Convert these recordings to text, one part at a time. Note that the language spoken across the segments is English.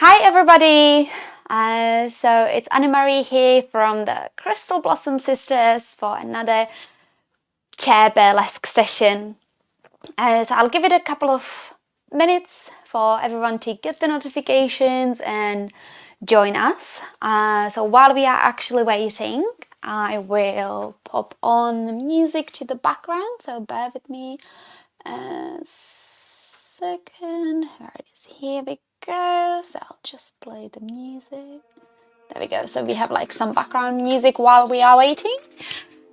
Hi everybody! So it's Anne-Marie here from the Crystal Blossom Sisters for another Chair Burlesque session. So I'll give it a couple of minutes for everyone to get the notifications and join us. So while we are actually waiting, I will pop on the music to the background, so bear with me a second. Where it is, here we go. So I'll just play the music. There we go. So we have like some background music while we are waiting.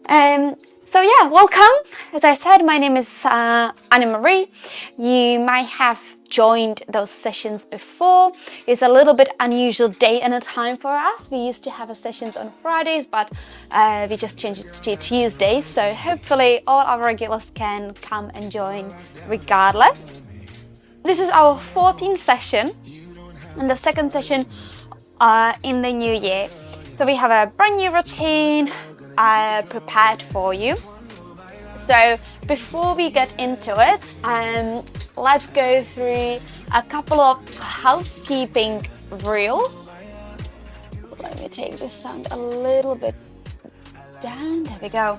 So yeah, welcome. As I said, my name is Anne-Marie. You might have joined those sessions before. It's a little bit unusual day and a time for us. We used to have sessions on Fridays, but we just changed it to Tuesdays. So hopefully all our regulars can come and join regardless. This is our 14th session and the second session in the new year. So we have a brand new routine prepared for you. So before we get into it, let's go through a couple of housekeeping rules. Let me take this sound a little bit down. There we go.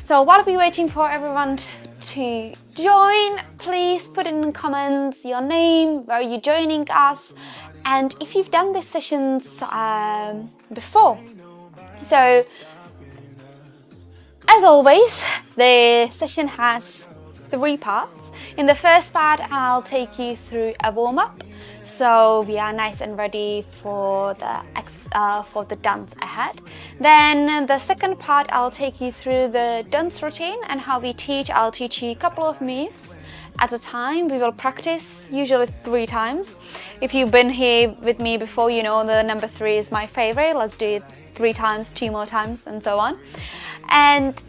So while we're waiting for everyone to join, please put in the comments your name, where you're joining us, and if you've done these sessions before. So as always, the session has 3 parts. In the first part, I'll take you through a warm-up, so we are nice and ready for the dance ahead. Then the second part, I'll take you through the dance routine and how we teach. I'll teach you a couple of moves at a time. We will practice usually 3 times. If you've been here with me before, you know the number 3 is my favorite. Let's do it 3 times, 2 more times, and so on. And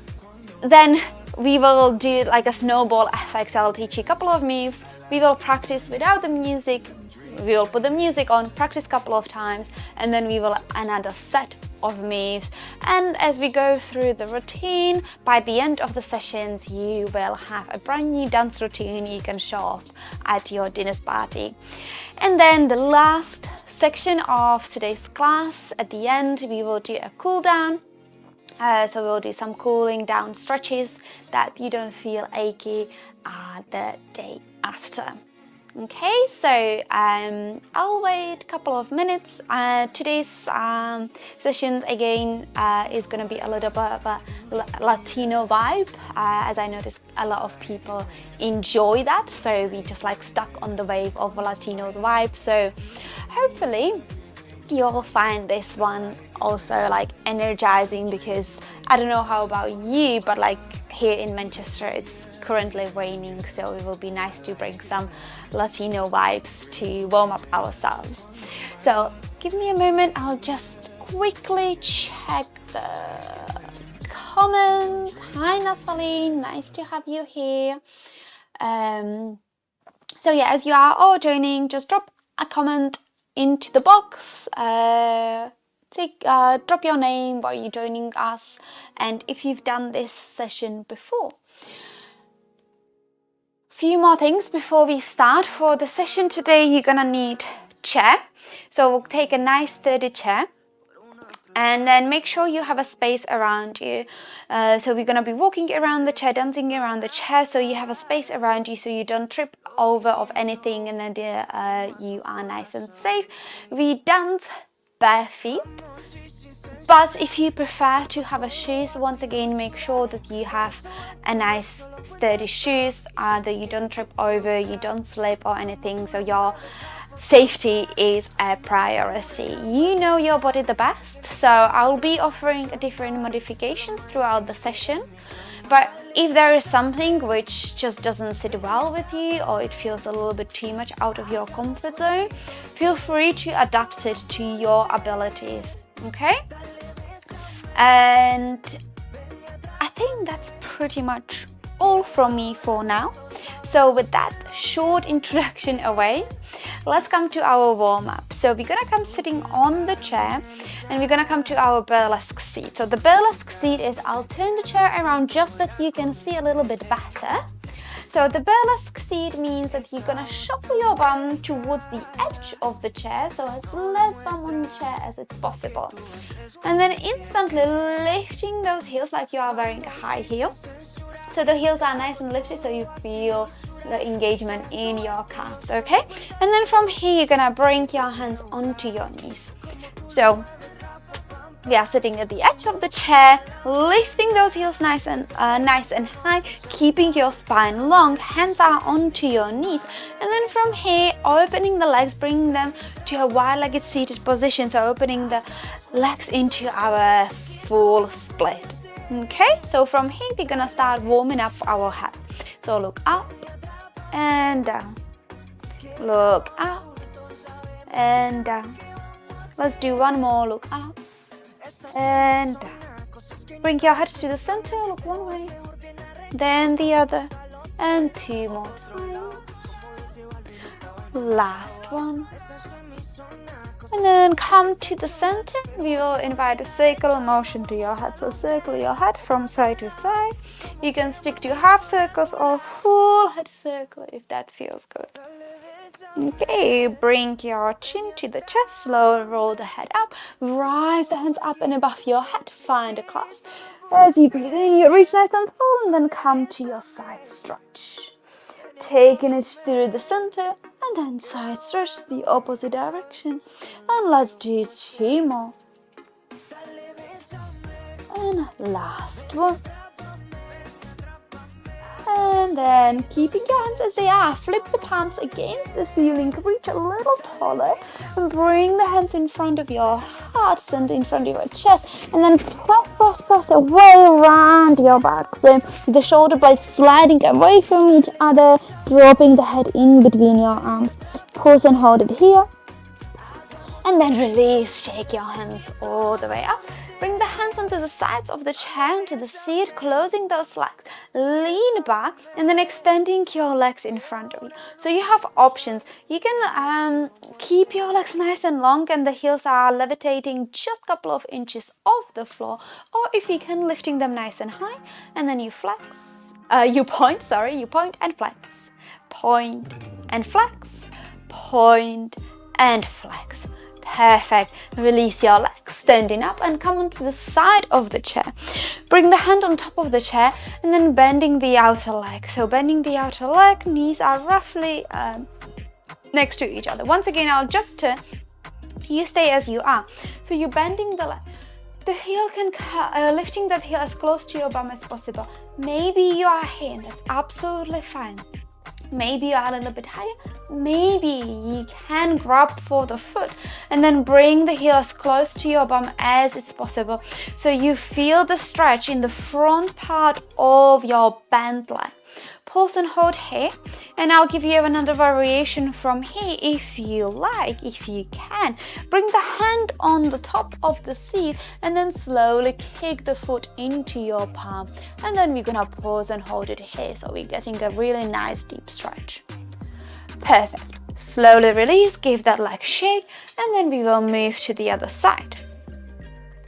then we will do like a snowball effect. I'll teach you a couple of moves. We will practice without the music. We will put the music on, practice a couple of times, and then we will another set of moves. And as we go through the routine, by the end of the sessions, you will have a brand new dance routine you can show off at your dinner party. And then the last section of today's class, at the end, we will do a cool down. So we'll do some cooling down stretches that you don't feel achy the day after. Okay, so I'll wait a couple of minutes. Today's session again is going to be a little bit of a Latino vibe, as I noticed a lot of people enjoy that. So we just like stuck on the wave of Latinos vibe. So hopefully you'll find this one also like energizing, because I don't know how about you, but like here in Manchester it's currently raining, so it will be nice to bring some Latino vibes to warm up ourselves. So give me a moment, I'll just quickly check the comments. Hi Natalie, nice to have you here. So yeah, as you are all joining, just drop a comment into the box. Drop your name, where you're joining us, and if you've done this session before. Few more things before we start. For the session today, you're gonna need chair. So we'll take a nice sturdy chair, and then make sure you have a space around you. So we're gonna be walking around the chair, dancing around the chair, so you have a space around you so you don't trip over of anything, and then you are nice and safe. We dance bare feet, but if you prefer to have a shoes, once again make sure that you have a nice sturdy shoes, that you don't trip over, you don't slip or anything, so your safety is a priority. You know your body the best, so I'll be offering different modifications throughout the session. But if there is something which just doesn't sit well with you, or it feels a little bit too much out of your comfort zone, feel free to adapt it to your abilities, okay? And I think that's pretty much all from me for now. So with that short introduction away, let's come to our warm-up. So we're gonna come sitting on the chair, and we're gonna come to our burlesque seat. So the burlesque seat is, I'll turn the chair around just that you can see a little bit better, So the burlesque seat means that you're gonna shuffle your bum towards the edge of the chair, so as less bum on the chair as it's possible. And then instantly lifting those heels like you are wearing a high heel. So the heels are nice and lifted, so you feel the engagement in your calves, okay? And then from here, you're gonna bring your hands onto your knees. So we are sitting at the edge of the chair, lifting those heels nice and high, keeping your spine long. Hands are onto your knees. And then from here, opening the legs, bringing them to a wide-legged seated position. So opening the legs into our full split. Okay, so from here, we're gonna start warming up our head. So look up and down. Look up and down. Let's do one more. Look up and down. Bring your head to the center, look one way, then the other, and 2 more times. Last one. And then come to the center. We will invite a circle motion to your head. So circle your head from side to side. You can stick to half circles or full head circle if that feels good. Okay, bring your chin to the chest, slowly roll the head up, rise the hands up and above your head, find a clasp. As you breathe in, you reach nice and tall and then come to your side stretch. Taking it through the center and then side stretch the opposite direction. And let's do 2 more. And last one. And then keeping your hands as they are, flip the palms against the ceiling, reach a little taller, and bring the hands in front of your heart, center in front of your chest, and then press away around your back. So the shoulder blades sliding away from each other, dropping the head in between your arms. Pause and hold it here. And then release, shake your hands all the way up. Bring the hands onto the sides of the chair, onto the seat, closing those legs. Lean back and then extending your legs in front of you. So you have options. You can keep your legs nice and long and the heels are levitating just a couple of inches off the floor. Or if you can, lifting them nice and high. And then you flex. You point and flex. Point and flex. Point and flex. Perfect. Release your legs, standing up and come onto the side of the chair. Bring the hand on top of the chair and then bending the outer leg. So bending the outer leg, knees are roughly next to each other. Once again, I'll just turn. You stay as you are. So you're bending the leg. The heel can, lifting that heel as close to your bum as possible. Maybe you are here, that's absolutely fine. Maybe you are a little bit higher. Maybe you can grab for the foot and then bring the heel as close to your bum as it's possible. So you feel the stretch in the front part of your bent leg. Pause and hold here, and I'll give you another variation from here if you like, if you can. Bring the hand on the top of the seat and then slowly kick the foot into your palm. And then we're gonna pause and hold it here, so we're getting a really nice deep stretch. Perfect. Slowly release, give that leg shake, and then we will move to the other side.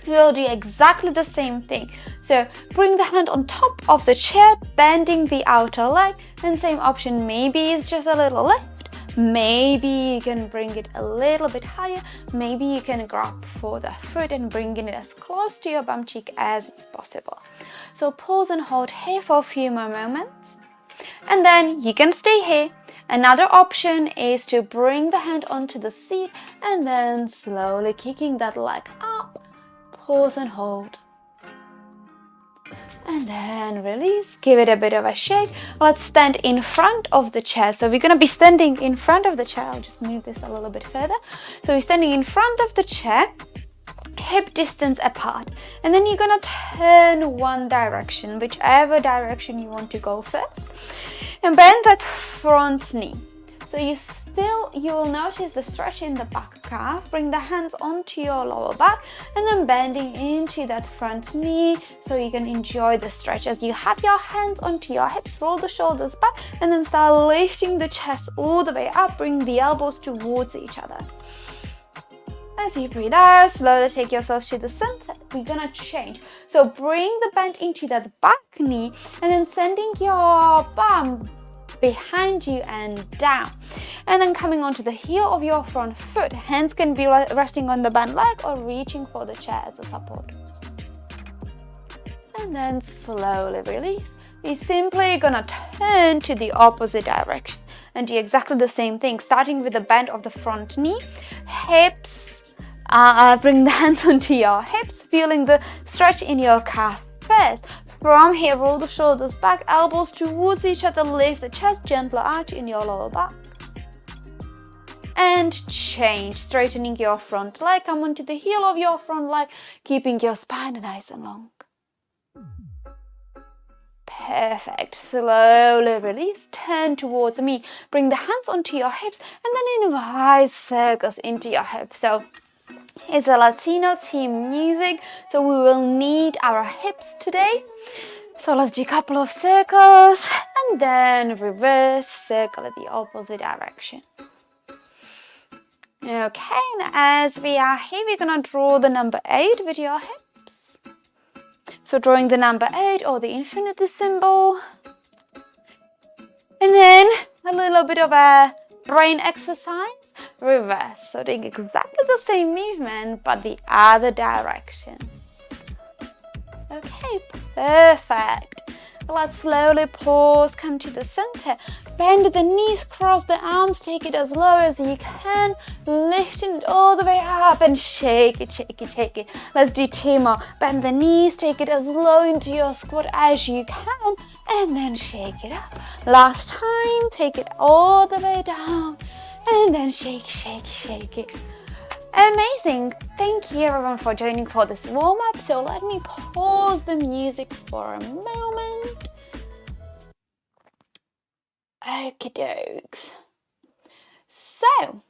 We'll do exactly the same thing. So bring the hand on top of the chair, bending the outer leg, and same option. Maybe it's just a little lift. Maybe you can bring it a little bit higher. Maybe you can grab for the foot and bring it as close to your bum cheek as it's possible. So pause and hold here for a few more moments. And then you can stay here. Another option is to bring the hand onto the seat and then slowly kicking that leg up. Pause and hold. And then release, give it a bit of a shake. Let's stand in front of the chair. So we're gonna be standing in front of the chair. I'll just move this a little bit further. So we're standing in front of the chair, hip distance apart. And then you're gonna turn one direction, whichever direction you want to go first. And bend that front knee. So you will notice the stretch in the back calf. Bring the hands onto your lower back and then bending into that front knee so you can enjoy the stretch. As you have your hands onto your hips, roll the shoulders back and then start lifting the chest all the way up. Bring the elbows towards each other. As you breathe out, slowly take yourself to the center. We're gonna change. So bring the bend into that back knee and then sending your bum behind you and down. And then coming onto the heel of your front foot. Hands can be resting on the bent leg or reaching for the chair as a support. And then slowly release. We're simply gonna turn to the opposite direction and do exactly the same thing, starting with the bend of the front knee, hips, bring the hands onto your hips, feeling the stretch in your calf first. From here, roll the shoulders back, elbows towards each other, lift the chest, gentle arch in your lower back. And change, straightening your front leg, come onto the heel of your front leg, keeping your spine nice and long. Perfect. Slowly release, turn towards me, bring the hands onto your hips, and then invite circles into your hips. So it's a Latino team music, so we will need our hips today. So let's do a couple of circles and then reverse circle in the opposite direction. Okay, and as we are here, we're gonna draw the number 8 with your hips. So drawing the number 8 or the infinity symbol. And then a little bit of a brain exercise, reverse. So doing exactly the same movement, but the other direction. Okay, perfect. Let's slowly pause, come to the center, bend the knees, cross the arms, take it as low as you can, lifting it all the way up and shake it, shake it, shake it. Let's do 2 more. Bend the knees, take it as low into your squat as you can, and then shake it up. Last time, take it all the way down, and then shake, shake, shake it. Amazing. Thank you everyone for joining for this warm-up. So let me pause the music for a moment. Okie dokes. So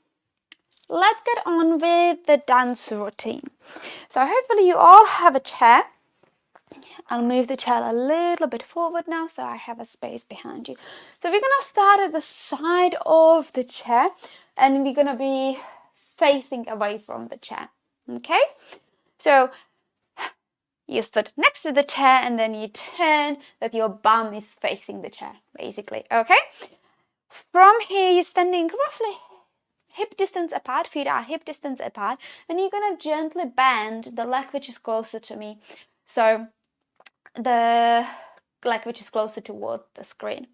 let's get on with the dance routine. So hopefully you all have a chair. I'll move the chair a little bit forward now so I have a space behind you. So we're gonna start at the side of the chair and we're gonna be facing away from the chair. Okay, so you stood next to the chair and then you turn that your bum is facing the chair, basically. Okay, from here you're standing roughly hip distance apart, feet are hip distance apart, and you're gonna gently bend the leg which is closer to me, so the leg which is closer toward the screen.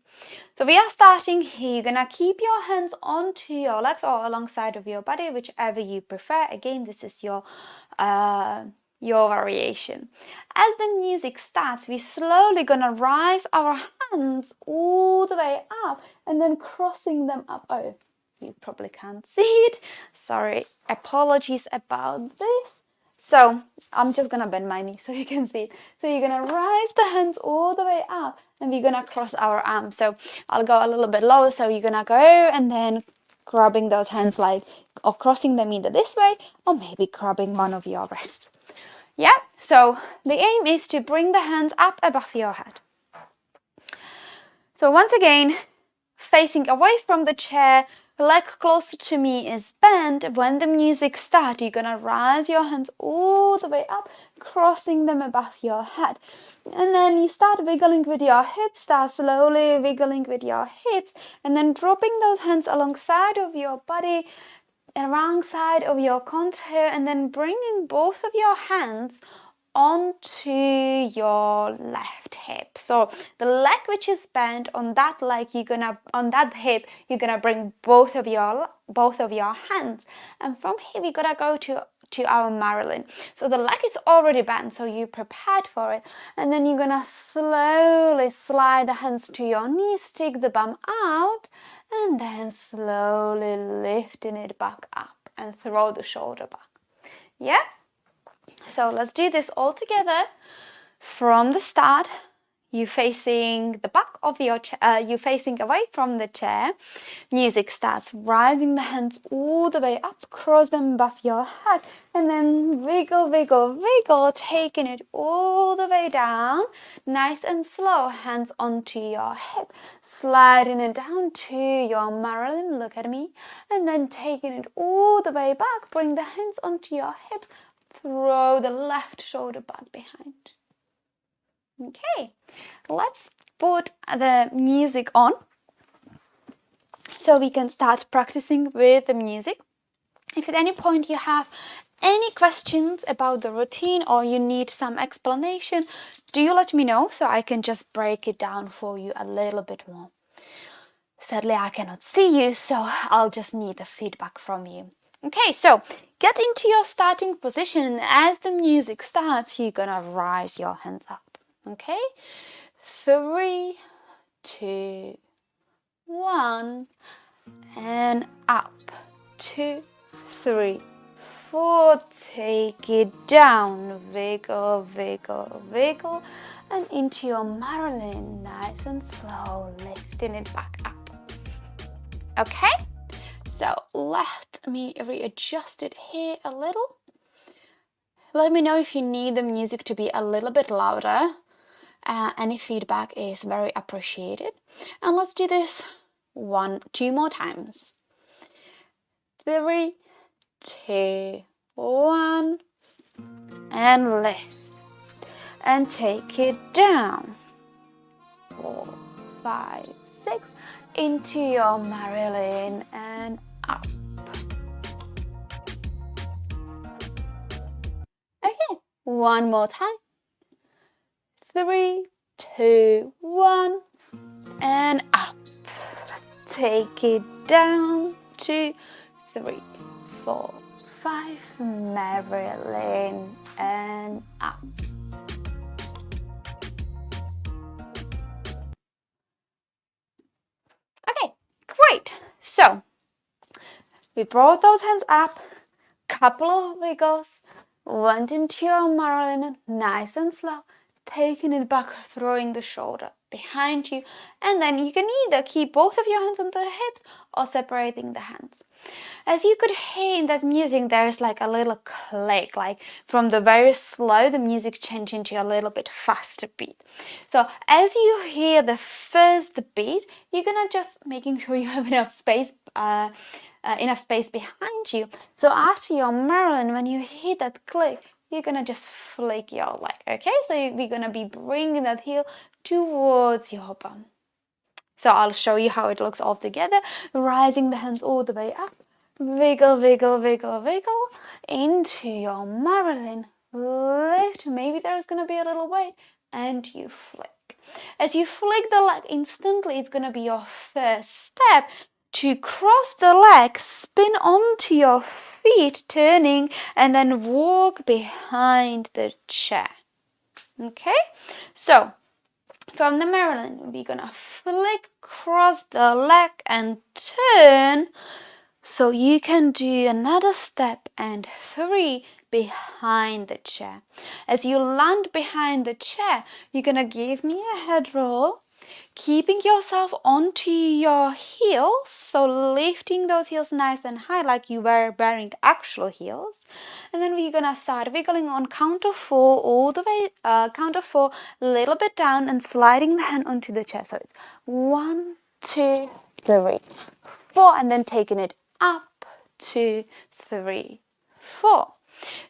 So we are starting here. You're gonna keep your hands onto your legs or alongside of your body, whichever you prefer. Again, this is your variation. As the music starts, we're slowly gonna rise our hands all the way up and then crossing them up. Oh, you probably can't see it. Sorry, apologies about this. So I'm just gonna bend my knee so you can see. So you're gonna rise the hands all the way up and we're gonna cross our arms. So I'll go a little bit lower. So you're gonna go and then grabbing those hands like, or crossing them either this way or maybe grabbing one of your wrists. Yeah, so the aim is to bring the hands up above your head. So once again, facing away from the chair, leg closer to me is bent. When the music starts, you're gonna rise your hands all the way up, crossing them above your head. And then you start wiggling with your hips, start slowly wiggling with your hips, and then dropping those hands alongside of your body, alongside of your contour, and then bringing both of your hands onto your left hip. So the leg which is bent, on that leg on that hip you're gonna bring both of your hands, and from here we're gonna go to our Marilyn. So the leg is already bent, so you prepared for it, and then you're gonna slowly slide the hands to your knees, stick the bum out, and then slowly lifting it back up and throw the shoulder back. Yeah, so let's do this all together. From the start, you facing the back of your chair, you facing away from the chair. Music starts, rising the hands all the way up, cross them above your head, and then wiggle, wiggle, wiggle, taking it all the way down, nice and slow, hands onto your hip, sliding it down to your Marilyn, look at me, and then taking it all the way back, bring the hands onto your hips, throw the left shoulder back behind. Okay, let's put the music on So we can start practicing with the music. If at any point you have any questions about the routine or you need some explanation, do let me know so I can just break it down for you a little bit more. Sadly, I cannot see you, so I'll just need the feedback from you. Okay, so get into your starting position, and as the music starts, you're gonna rise your hands up. Okay? 3, 2, 1, and up. 2, 3, 4. Take it down. Wiggle, wiggle, wiggle, and into your Marilyn. Nice and slow, lifting it back up. Okay, so let me readjust it here a little. Let me know if you need the music to be a little bit louder. Any feedback is very appreciated. And let's do this 2 more times. 3, 2, 1, and lift. And take it down. 4, 5, 6. Into your Marilyn and up. Okay, one more time. 3, 2, 1, and up. Take it down. 2, 3, 4, 5. Marilyn and up. Okay, great. So we brought those hands up, couple of wiggles, went into your Marilyn, nice and slow, taking it back, throwing the shoulder behind you, and then you can either keep both of your hands on the hips or separating the hands. As you could hear in that music, there's like a little click, like from the very slow, the music changed into a little bit faster beat. So as you hear the first beat, you're gonna just making sure you have enough space behind you. So after your Marilyn, when you hear that click, you're gonna just flick your leg, okay? So we're gonna be bringing that heel towards your bum. So I'll show you how it looks all together. Rising the hands all the way up. Wiggle, wiggle, wiggle, wiggle into your Marilyn. Lift. Maybe there's gonna be a little weight, and you flick. As you flick the leg instantly, it's gonna be your first step to cross the leg, spin onto your feet, turning, and then walk behind the chair. Okay? So from the Marilyn, we're gonna flick, cross the leg, and turn. So you can do another step and 3 behind the chair. As you land behind the chair, you're gonna give me a head roll, keeping yourself onto your heels, so lifting those heels nice and high like you were wearing actual heels. And then we're gonna start wiggling on count of 4 all the way, count of 4, a little bit down and sliding the hand onto the chair. So it's 1, 2, 3, 4, and then taking it up, 2, 3, 4.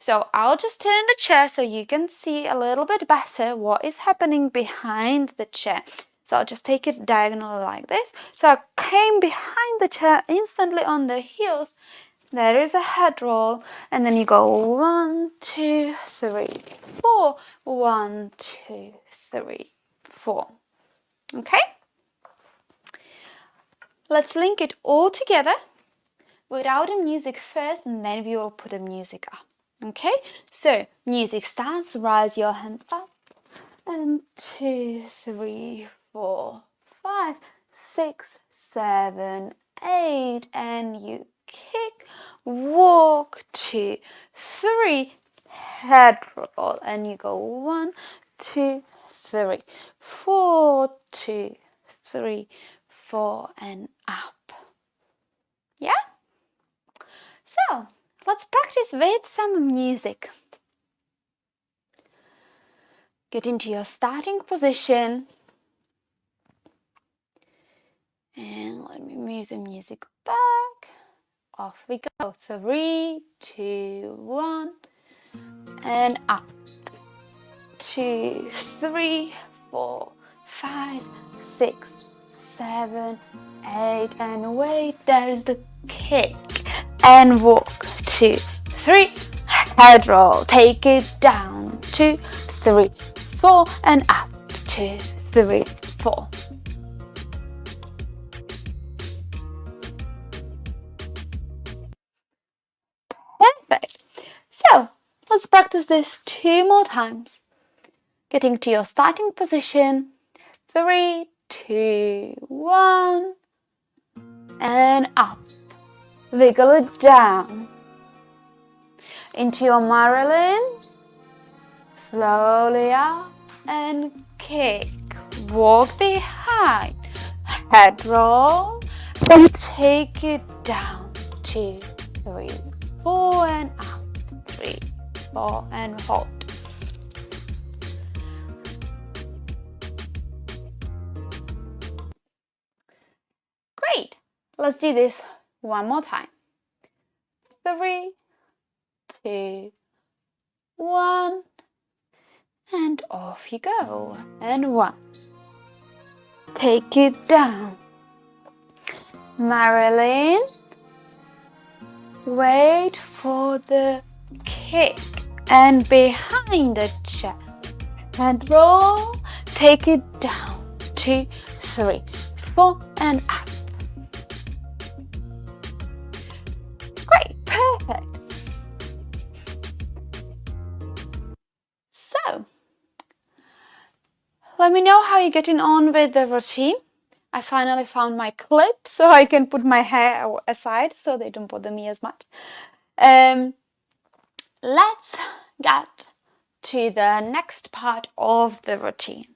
So I'll just turn the chair so you can see a little bit better what is happening behind the chair. So I'll just take it diagonally like this. So I came behind the chair instantly on the heels. There is a head roll, and then you go 1, 2, 3, 4. 1, 2, 3, 4. Okay? Let's link it all together without the music first, and then we will put the music up. Okay? So music starts, rise your hands up, and 2, 3, 4, 5, 6, 7, 8, and you kick, walk, 2, 3, head roll, and you go 1, 2, 3, 4, 2, 3, 4, and up. Yeah? So let's practice with some music. Get into your starting position. And let me move the music back. Off we go. 3, 2, 1. And up. 2, 3, 4, 5, 6, 7, 8, and wait, there's the kick, and walk, 2, 3, head roll, take it down, 2, 3, 4, and up, 2, 3, 4. Perfect. So let's practice this 2 more times. Getting to your starting position, 3, 2, 1, and up. Wiggle it down. Into your Marilyn, slowly up and kick. Walk behind, head roll, and take it down. 2, 3, 4, and up. 3, 4, and hold. Great. Let's do this one more time. 3, 2, 1, and off you go. And 1. Take it down. Marilyn, wait for the kick and behind the chair. And roll, take it down. 2, 3, 4, and up. Great, perfect. So, let me know how you're getting on with the routine. I finally found my clip so I can put my hair aside so they don't bother me as much. Let's get to the next part of the routine.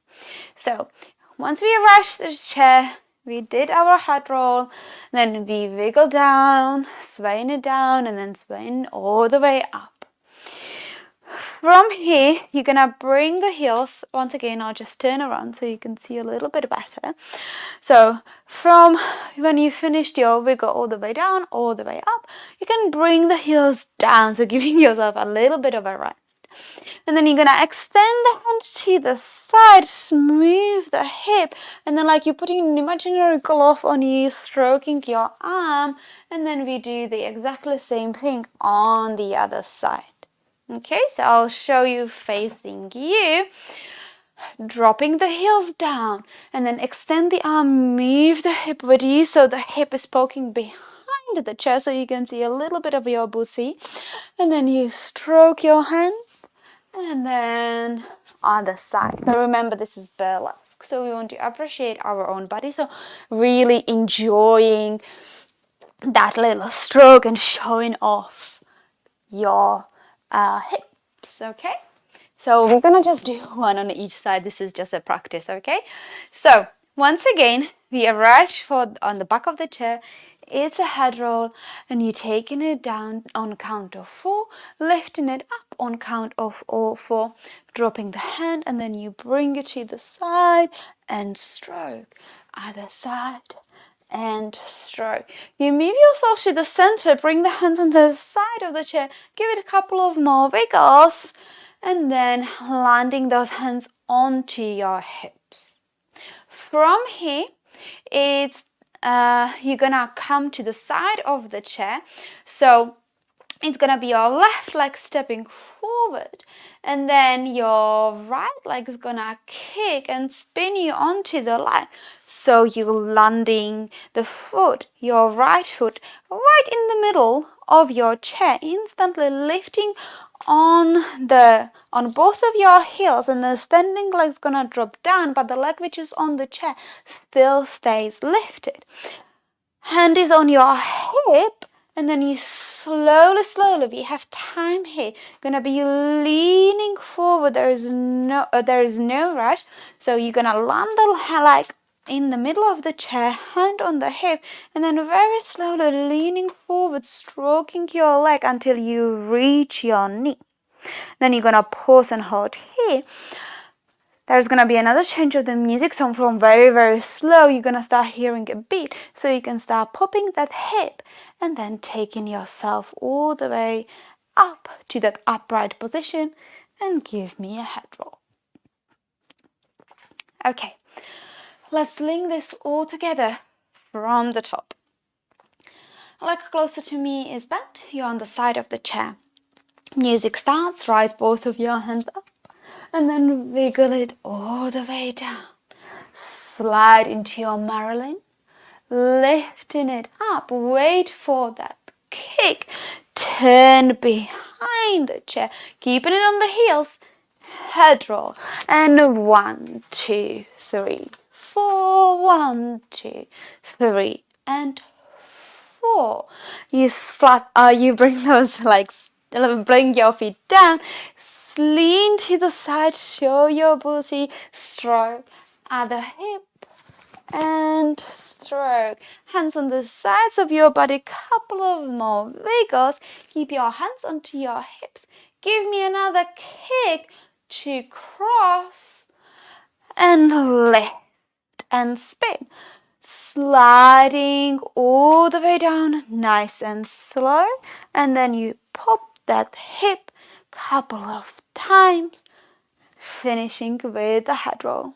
So once we arrived at the chair, we did our head roll, then we wiggle down, swaying it down, and then swaying all the way up. From here, you're gonna bring the heels, once again, I'll just turn around so you can see a little bit better. So from when you finished your wiggle all the way down, all the way up, you can bring the heels down, so giving yourself a little bit of a rest. And then you're gonna extend the hands to the side, smooth the hip, and then like you're putting an imaginary glove on you, stroking your arm, and then we do the exactly same thing on the other side. Okay, so I'll show you facing you, dropping the heels down, and then extend the arm, move the hip with you so the hip is poking behind the chair so you can see a little bit of your booty, and then you stroke your hand, and then other side. So remember, this is burlesque, so we want to appreciate our own body, so really enjoying that little stroke and showing off your hips. Okay, so we're gonna just do one on each side. This is just a practice. Okay, so once again we arrived on the back of the chair. It's a head roll, and you're taking it down on count of 4, lifting it up on count of all 4, dropping the hand, and then you bring it to the side and stroke. Other side and stroke. You move yourself to the center, bring the hands on the side of the chair, give it a couple of more wiggles, and then landing those hands onto your hips. From here, it's you're gonna come to the side of the chair, so it's gonna be your left leg stepping forward, and then your right leg is gonna kick and spin you onto the leg. So you're landing the foot, your right foot, right in the middle of your chair, instantly lifting on both of your heels, and the standing leg's gonna drop down, but the leg which is on the chair still stays lifted. Hand is on your hip, and then you slowly, we have time here, gonna be leaning forward. There is no rush, so you're gonna land the leg in the middle of the chair, hand on the hip, and then very slowly leaning forward, stroking your leg until you reach your knee. Then you're gonna pause and hold here. There's gonna be another change of the music, so from very slow, you're gonna start hearing a beat, so you can start popping that hip and then taking yourself all the way up to that upright position and give me a head roll. Okay, Let's link this all together from the top. Leg closer to me is bent. You're on the side of the chair. Music starts. Rise both of your hands up and then wiggle it all the way down. Slide into your Marilyn. Lifting it up. Wait for that kick. Turn behind the chair. Keeping it on the heels. Head roll. And 1, 2, 3, 4. 1, 2, 3, and 4. You bring those legs, bring your feet down, lean to the side, show your booty, stroke at the hip and stroke. Hands on the sides of your body, couple of more wiggles. Keep your hands onto your hips. Give me another kick to cross and lift and spin. Sliding all the way down, nice and slow, and then you pop that hip couple of times, finishing with the head roll.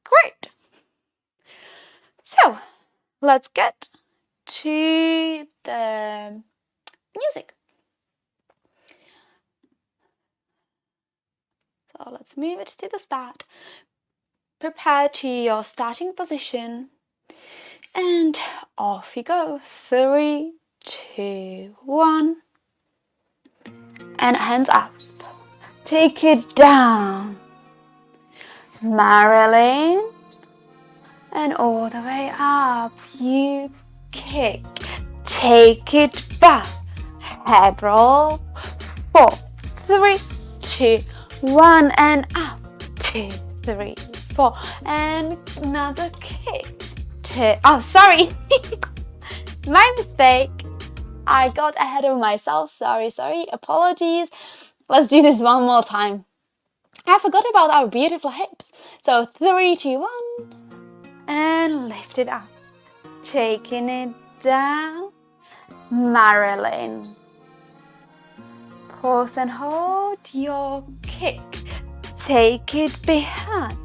Great. So let's get to the music. So let's move it to the start. Prepare to your starting position and off you go. 3, 2, 1, and hands up. Take it down, Marilyn, and all the way up. You kick, take it back, head roll. 4, 3, 2, 1, and up. 2, 3, 4, and another kick. Sorry. My mistake. I got ahead of myself. Sorry. Apologies. Let's do this one more time. I forgot about our beautiful hips. So 3, 2, 1, and lift it up. Taking it down, Marilyn. Pause and hold your kick. Take it behind.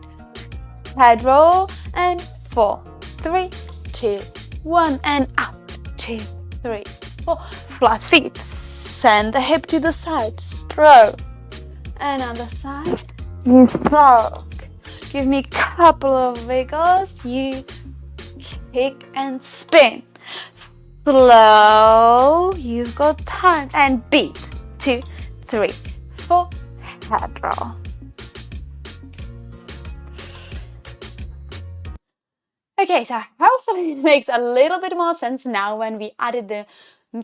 Head roll and 4, 3, 2, 1, and up. 2, 3, 4. Flat feet. Send the hip to the side. Stroke. Another side. You stroke. Give me a couple of wiggles. You kick and spin. Slow. You've got time. And beat. 2, 3, 4. Head roll. Okay, so hopefully it makes a little bit more sense now when we added the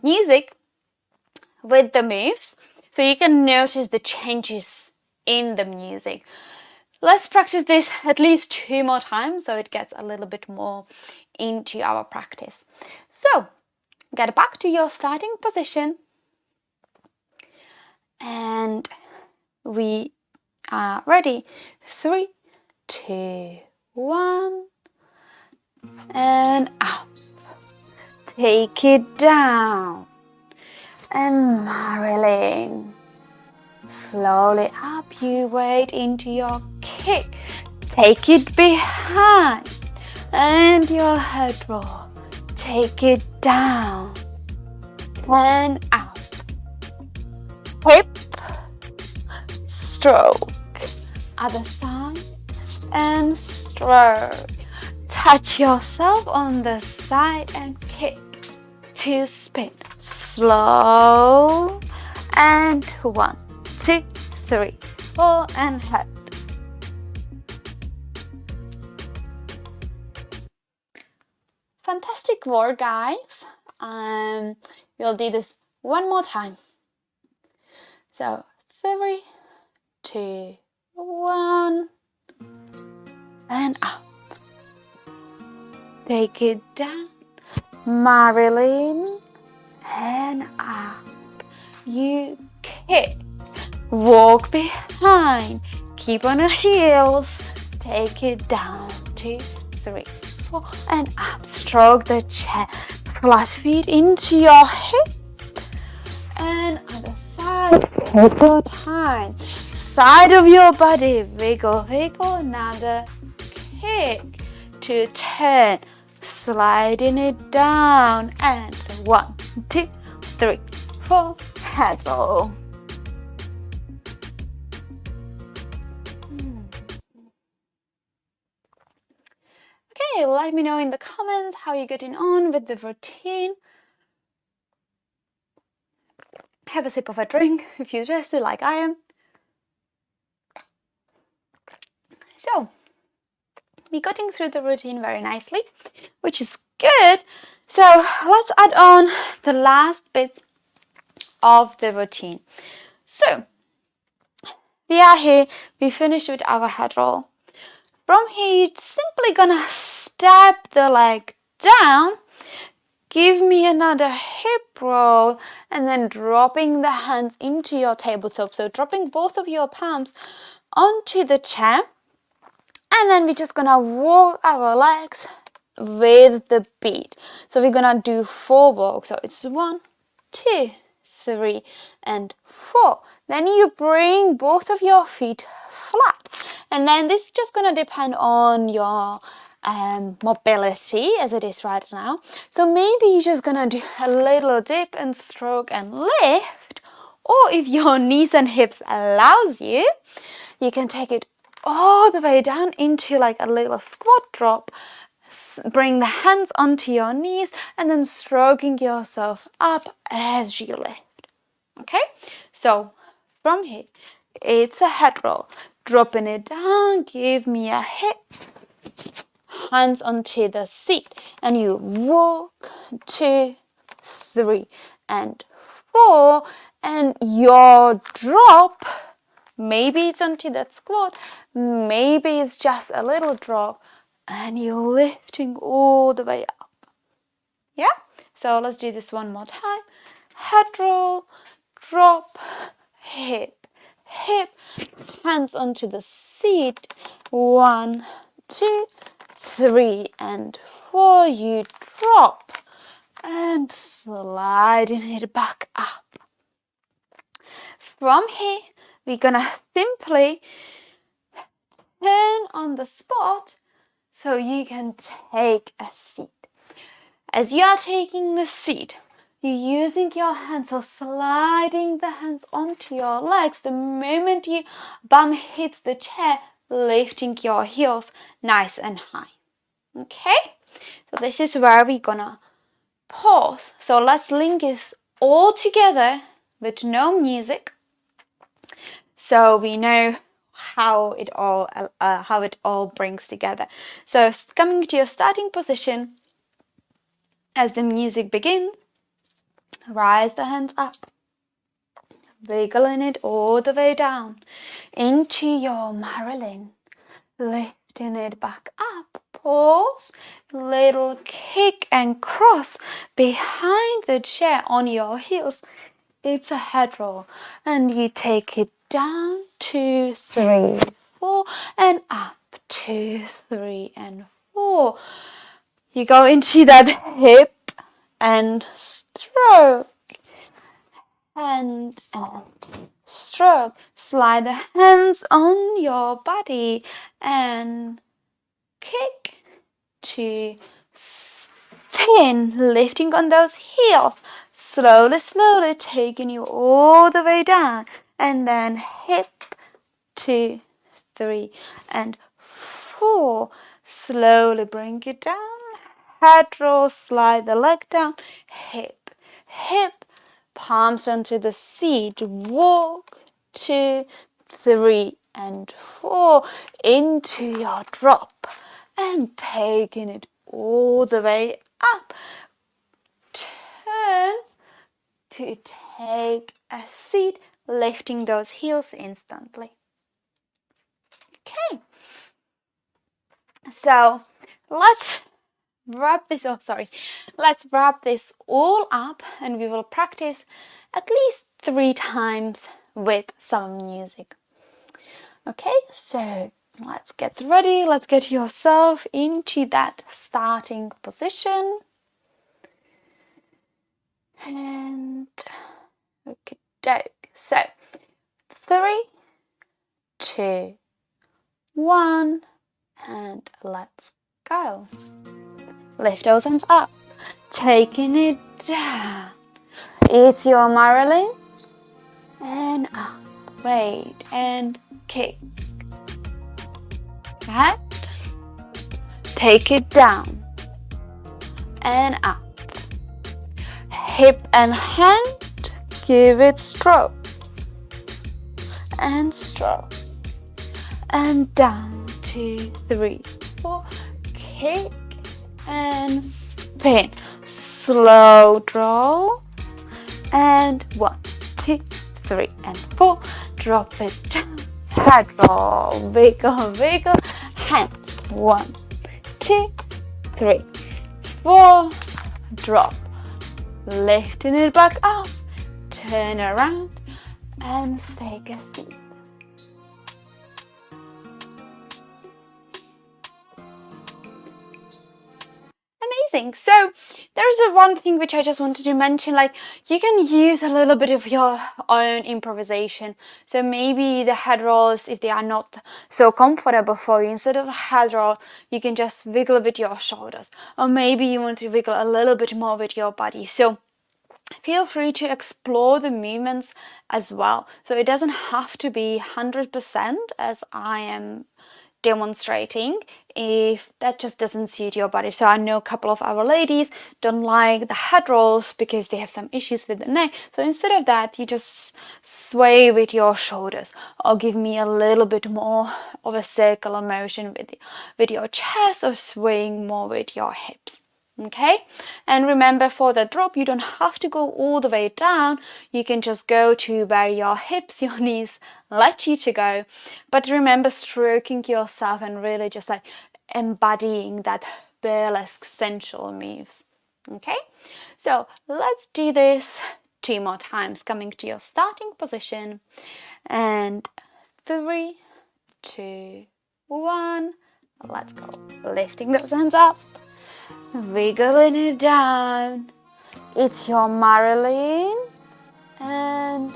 music with the moves. So you can notice the changes in the music. Let's practice this at least 2 more times so it gets a little bit more into our practice. So get back to your starting position and we are ready. 3, 2, 1, and up. Take it down. And Marilyn. Slowly up, you wait into your kick. Take it behind. And your head roll. Take it down. And up. Hip. Stroke. Other side. And stroke. Touch yourself on the side and kick. 2 spin. Slow. And 1, 2, 3, 4, and head. Fantastic work, guys. We'll do this one more time. So 3, 2, 1, and up. Take it down, Marilyn, and up. You kick, walk behind, keep on your heels, take it down, 2, 3, 4, and up. Stroke the chair, flat feet into your hip, and other side, take your time. Side of your body, wiggle, wiggle, another kick, to turn, sliding it down, and 1, 2, 3, 4, head roll. Okay, let me know in the comments how you're getting on with the routine. Have a sip of a drink if you're thirsty like I am. So, we're getting through the routine very nicely, which is good. So let's add on the last bit of the routine. So we are here, we finished with our head roll. From here, you're simply gonna step the leg down, give me another hip roll, and then dropping the hands into your tabletop. So dropping both of your palms onto the chair, and then we're just gonna walk our legs with the beat. So we're gonna do 4 walks. So it's 1, 2, 3, and 4. Then you bring both of your feet flat, and then this is just gonna depend on your mobility as it is right now. So maybe you're just gonna do a little dip and stroke and lift, or if your knees and hips allows you, you can take it all the way down into like a little squat drop. Bring the hands onto your knees and then stroking yourself up as you lift. Okay, so from here, it's a head roll. Dropping it down, give me a hip, hands onto the seat, and you walk 2, 3, and 4, and your drop, maybe it's onto that squat, maybe it's just a little drop, and you're lifting all the way up. Yeah? So let's do this one more time. Head roll, drop, hip, hip, hands onto the seat. 1, 2, 3, and 4. You drop and sliding it back up. From here, we're gonna simply turn on the spot so you can take a seat. As you are taking the seat, you're using your hands or sliding the hands onto your legs. The moment your bum hits the chair, lifting your heels nice and high. Okay? So this is where we're gonna pause. So let's link this all together with no music, so we know how it all brings together. So coming to your starting position, as the music begins, rise the hands up, wiggling it all the way down into your Marilyn, lifting it back up, pause, little kick and cross behind the chair on your heels. It's a head roll, and you take it down, 2, 3, 4, and up, 2, 3, and 4. You go into that hip and stroke, and stroke. Slide the hands on your body and kick to spin, lifting on those heels. Slowly, slowly taking you all the way down, and then hip, 2, 3, and 4. Slowly bring it down. Head roll, slide the leg down, hip, hip, palms onto the seat, walk, 2, 3, and 4, into your drop, and taking it all the way up. Turn to take a seat, lifting those heels instantly. Okay, so let's wrap this all up, and we will practice at least 3 times with some music. Okay, so let's get ready. Let's get yourself into that starting position. And okay, so 3, 2, 1, and let's go. Lift those hands up, taking it down. It's your Marilyn, and up, wait, and kick. That, take it down, and up. Hip and hand, give it stroke, and stroke, and down, 2, 3, 4, kick, and spin. Slow draw, and 1, 2, 3, and 4. Drop it down. Head roll. Wiggle, wiggle. Hands. 1, 2, 3, 4. Drop. Lifting it back up. Turn around and take a seat. Amazing. So there's one thing which I just wanted to mention, like you can use a little bit of your own improvisation. So maybe the head rolls, if they are not so comfortable for you, instead of a head roll, you can just wiggle with your shoulders, or maybe you want to wiggle a little bit more with your body. So feel free to explore the movements as well. So it doesn't have to be 100% as I am demonstrating if that just doesn't suit your body. So I know a couple of our ladies don't like the head rolls because they have some issues with the neck. So instead of that, you just sway with your shoulders, or give me a little bit more of a circular motion with your chest, or swaying more with your hips. Okay, and remember, for the drop, you don't have to go all the way down. You can just go to where your hips, your knees let you to go. But remember, stroking yourself and really just like embodying that burlesque sensual moves. Okay, so let's do this 2 more times, coming to your starting position, and 3, 2, 1, let's go. Lifting those hands up, wiggling it down. It's your Marilyn, and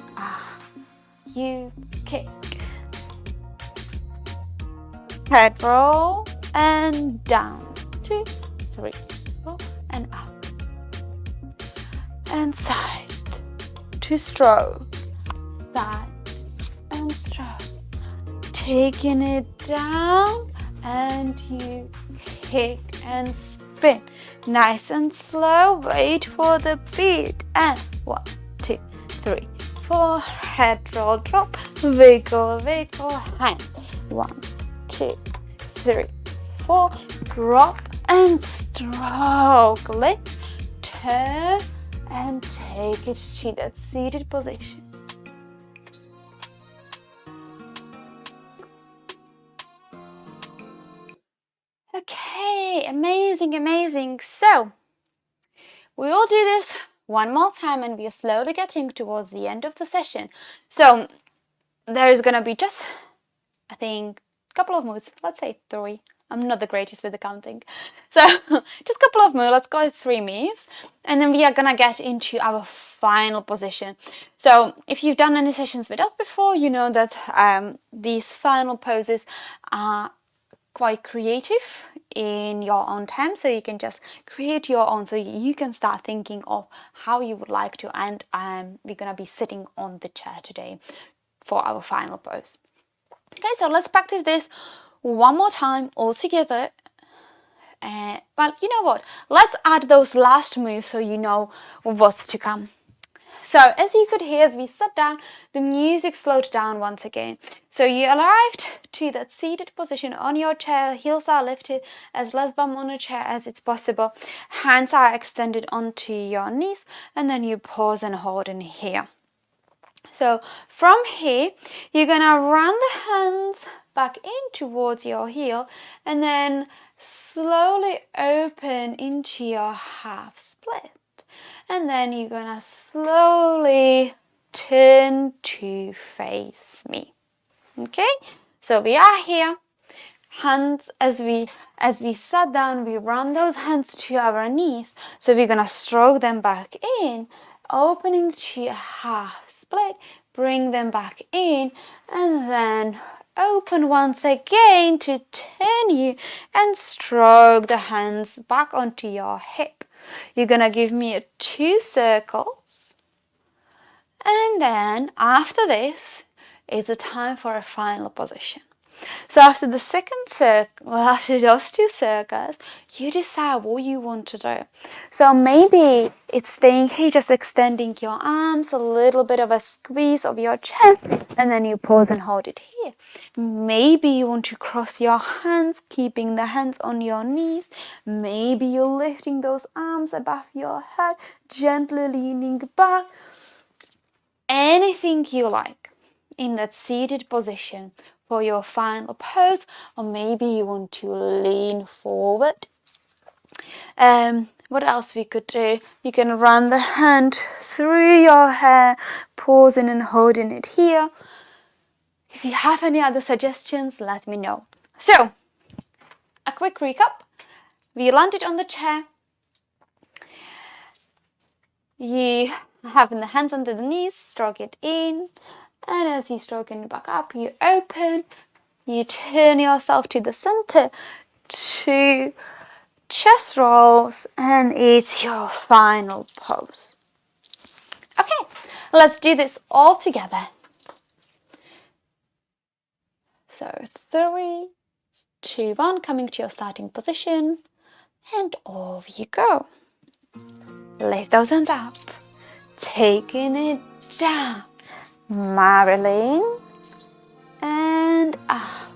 you kick. Head roll and down. 2, 3, 4, and up. And side to stroke. Side and stroke. Taking it down, and you kick and spin. Nice and slow. Wait for the beat. And 1, 2, 3, 4. Head roll, drop. Wiggle, wiggle, hand. 1, 2, 3, 4. Drop and stroke. Lift, turn, and take it to that seated position. Okay, amazing, amazing. So we will do this one more time, and we are slowly getting towards the end of the session. So there is going to be just, I think, a couple of moves. Let's say 3. I'm not the greatest with the counting. So just a couple of moves. Let's go 3 moves. And then we are going to get into our final position. So if you've done any sessions with us before, you know that these final poses are quite creative in your own time, so you can just create your own, so you can start thinking of how you would like to. And we're gonna be sitting on the chair today for our final pose. Okay, so let's practice this one more time all together. But you know what, let's add those last moves so you know what's to come. So as you could hear, as we sat down, the music slowed down once again. So you arrived to that seated position on your chair. Heels are lifted, as less bum on the chair as it's possible. Hands are extended onto your knees, and then you pause and hold in here. So from here, you're gonna run the hands back in towards your heel, and then slowly open into your half split. And then you're gonna slowly turn to face me. Okay, so we are here. Hands, as we sat down, we run those hands to our knees. So we're gonna stroke them back in, opening to a half split, bring them back in, and then open once again to turn you and stroke the hands back onto your hip. You're gonna give me 2 circles, and then after this is the time for a final position. So after the second circle, well, after those 2 circles, you decide what you want to do. So maybe it's staying here, just extending your arms, a little bit of a squeeze of your chest, and then you pause and hold it here. Maybe you want to cross your hands, keeping the hands on your knees. Maybe you're lifting those arms above your head, gently leaning back. Anything you like in that seated position for your final pose, or maybe you want to lean forward. What else we could do? You can run the hand through your hair, pausing and holding it here. If you have any other suggestions, let me know. So, a quick recap. We landed on the chair. You having the hands under the knees, stroke it in, and as you stroking it back up, you open, you turn yourself to the center, 2 chest rolls, and it's your final pose. Okay, let's do this all together. So 3, 2, 1, coming to your starting position, and off you go. Lift those hands up, taking it down, Marilyn, and up.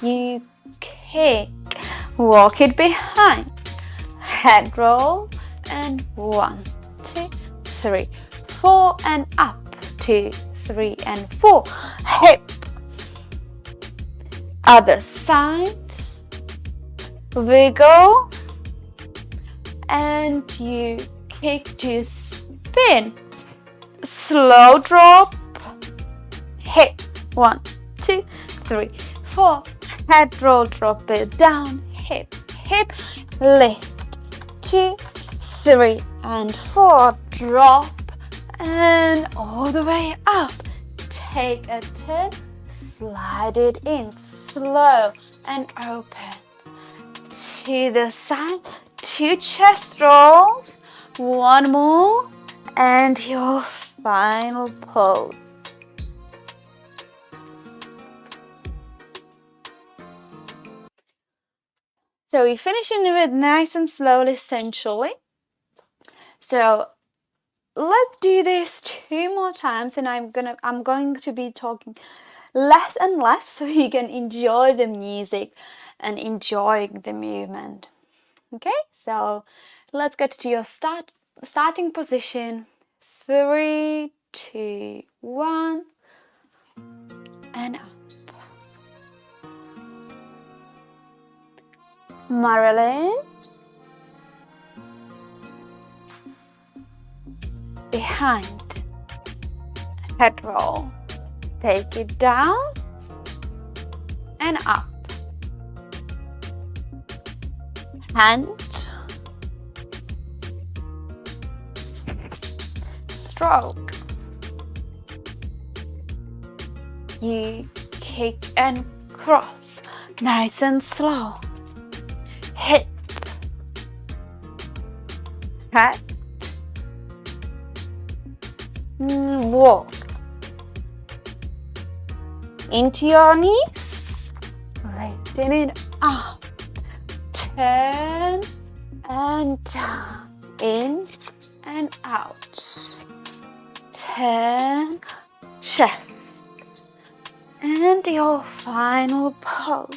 You kick, walk it behind, head roll, and 1, 2, 3, 4, and up, 2, 3, and 4. Hip, other side, wiggle, and you kick to spin. Slow drop, hip, 1, 2, 3, 4. Head roll, drop it down, hip, hip, lift, 2, 3, and 4. Drop, and all the way up. Take a turn, slide it in, slow and open. To the side, 2 chest rolls, 1 more, and your final pose. So we're finishing it nice and slowly, essentially. So let's do this 2 more times, and I'm going to be talking less and less so you can enjoy the music and enjoying the movement. Okay, so let's get to your starting position. 3, 2, 1, and up. Marilyn, behind, head roll, take it down and up, hand, stroke, you kick and cross, nice and slow, hip, head, walk into your knees, lifting it up, turn and down, in and out, turn, chest, and your final pose.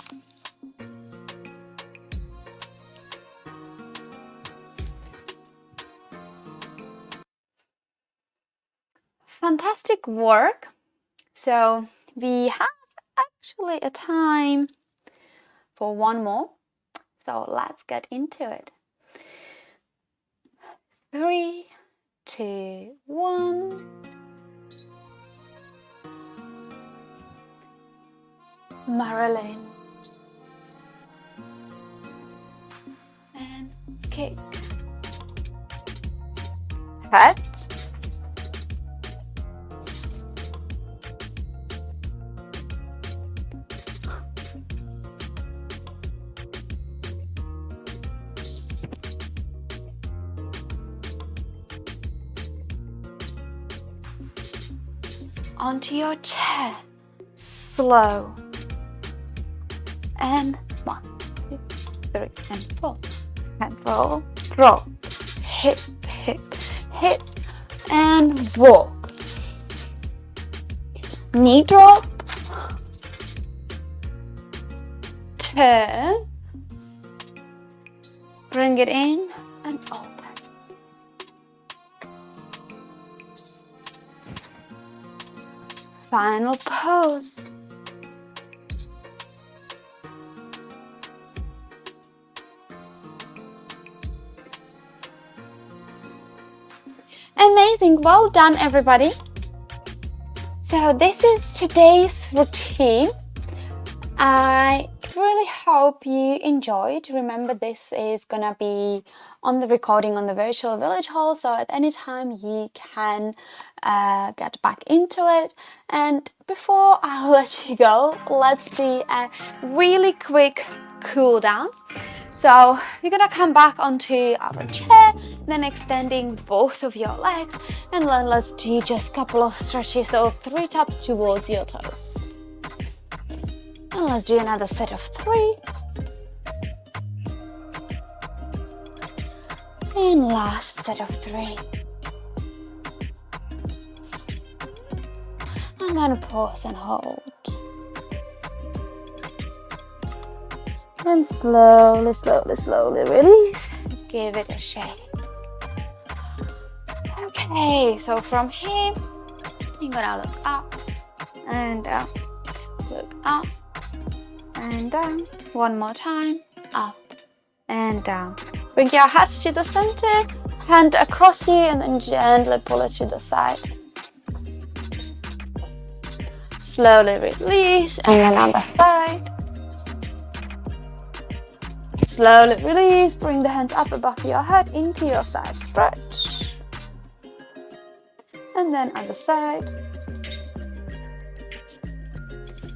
Fantastic work. So we have actually a time for 1 more. So let's get into it. 3, 2, 1. Marilyn. And kick. Head. onto your chair. Slow. And 1, 2, 3, and 4. And roll, drop, hip, hip, hip, and walk. Knee drop, turn, bring it in and open. Final pose. Amazing, well done everybody. So this is today's routine. I really hope you enjoyed. Remember, this is gonna be on the recording on the virtual village hall, so at any time you can get back into it. And before I let you go, let's do a really quick cool down. So you're gonna come back onto our chair, then extending both of your legs, and then let's do just a couple of stretches, so 3 taps towards your toes. And let's do another set of 3. And last set of 3. And then pause and hold. And slowly, slowly, slowly release. Give it a shake. Okay, so from here, you're gonna look up and down. Look up and down. One more time. Up and down. Bring your head to the center, hand across you, and then gently pull it to the side. Slowly release, and then on the side. Slowly release, bring the hands up above your head into your side stretch. And then other side.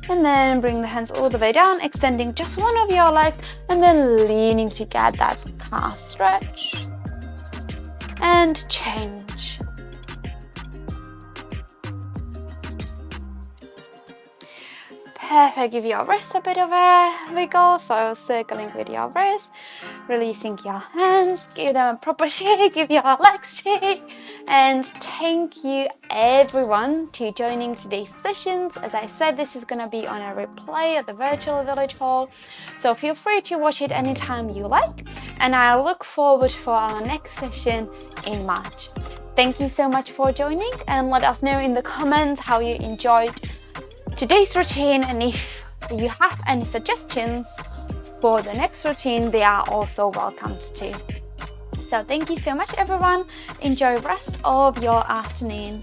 And then bring the hands all the way down, extending just one of your legs, and then leaning to get that calf stretch. And change. Perfect, give your wrist a bit of a wiggle, so circling with your wrist, releasing your hands, give them a proper shake, give your legs shake, and thank you everyone to joining today's sessions. As I said, this is going to be on a replay at the virtual village hall, so feel free to watch it anytime you like, and I look forward for our next session in March. Thank you so much for joining, and let us know in the comments how you enjoyed today's routine, and if you have any suggestions for the next routine, they are also welcomed too. So thank you so much everyone. Enjoy the rest of your afternoon.